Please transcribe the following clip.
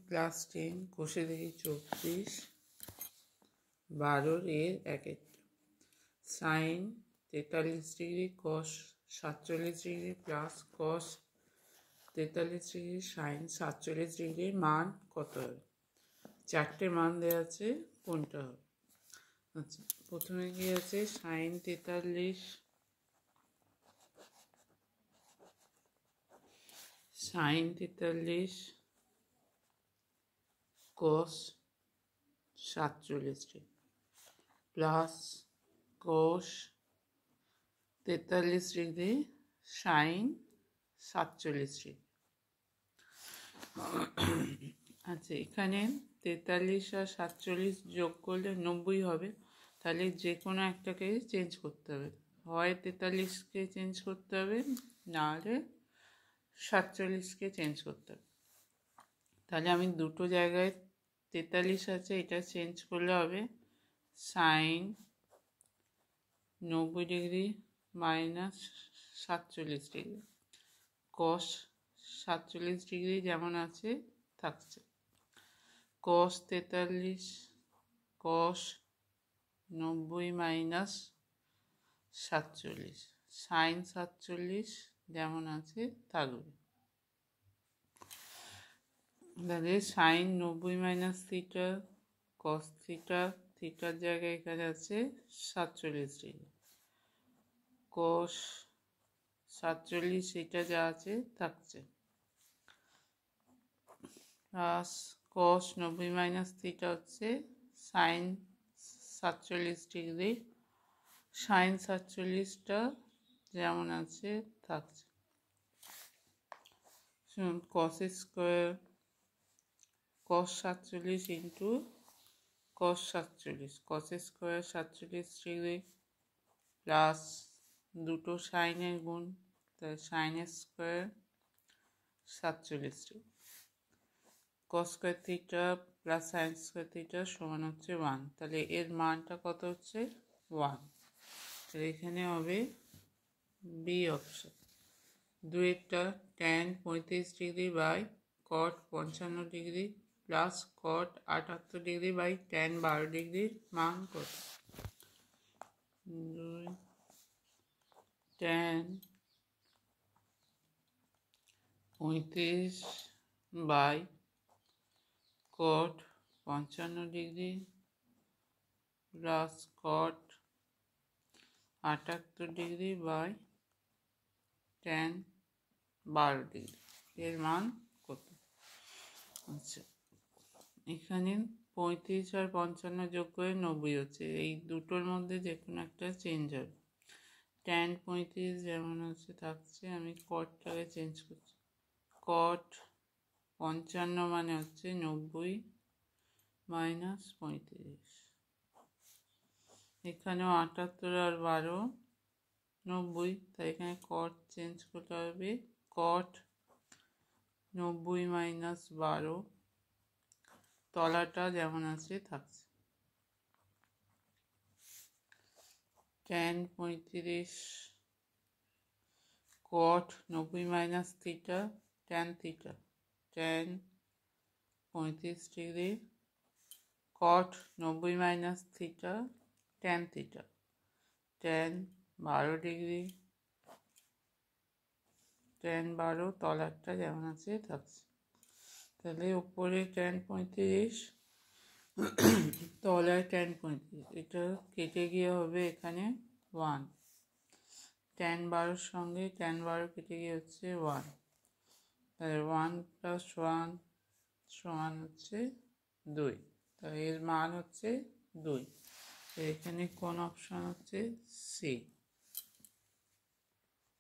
Class 10 কষে দেখি 34 12 এর একটা sine 43 degree cos 47 degree plus cos 43 degree sine 47 ডিগ্রির মান কত হবে? চারটে মান দেওয়া আছে, কোনটা হবে? আচ্ছা, প্রথমে কি আছে? Sine 43 cos 47 degree plus cos 43 degree sine 47 degree. আচ্ছা, এখানে 43 আর 47 যোগ করলে 90 হবে। তাহলে যে কোনো একটাকে চেঞ্জ করতে হবে, হয় 43কে চেঞ্জ করতে হবে, নাহলে 47কে চেঞ্জ করতে হবে। তাহলে আমি দুটো জায়গায় 43 আছে, এটা চেঞ্জ করলে হবে sign 90 degree minus 47 degree, cos 47 degree যেমন আছে থাকছে, কস 43 কস 90 মাইনাস 47 সাইন 47 যেমন আছে থাকবে। তাহলে sine 90 minus theta cos theta, থিটার জায়গায় এখানে আছে 47 ডিগ্রি, কস 47 এটা যা আছে থাকছে, প্লাস কস 90 মাইনাস থিটা হচ্ছে সাইন 47 ডিগ্রি, সাইন 47টা যেমন আছে থাকছে। শুনুন, cos square cos 47 into cos 47, cos square 47 degree plus দুটো সাইনের গুণ, তাহলে sine square 47 degree, cos square theta plus sine square theta সমান হচ্ছে 1। তাহলে এর মানটা কত হচ্ছে? 1। তাহলে এখানে হবে বি অপশন। দুইটা tan 35 degree by cot 55 degree plus cot 78 degree by tan 12 ডিগ্রির মান কত? Tan 35 by cot 55 degree plus cot 78 degree by tan 12 degree এর মান কত? আচ্ছা, এখানে 35 আর 55 যোগ করে 90 হচ্ছে, এই দুটোর মধ্যে যে কোনো একটা চেঞ্জ হবে। ট্যান 35 যেমন আছে থাকছে, আমি কটটাকে চেঞ্জ করছি, কট 55 মানে হচ্ছে 90 মাইনাস 35, এখানেও 78 আর 12 90, তাই এখানে কট চেঞ্জ করতে হবে, কট 90 মাইনাস 12, তলাটা যেমন আছে থাকছে, ট্যান 35 কট 90 minus theta tan theta, tan 35 degree কট 90 minus theta tan theta, tan 12 degree, tan 12 তলারটা যেমন আছে থাকছে। তাহলে উপরে ট্যান 35 তলায় ট্যান 35, এটা কেটে গিয়ে হবে এখানে 1, ট্যান 12 সঙ্গে ট্যান 12 কেটে গিয়ে হচ্ছে 1, তাহলে 1 প্লাস 1 সমান হচ্ছে 2, তাহলে এর মান হচ্ছে 2। এখানে কোন অপশন হচ্ছে? সি।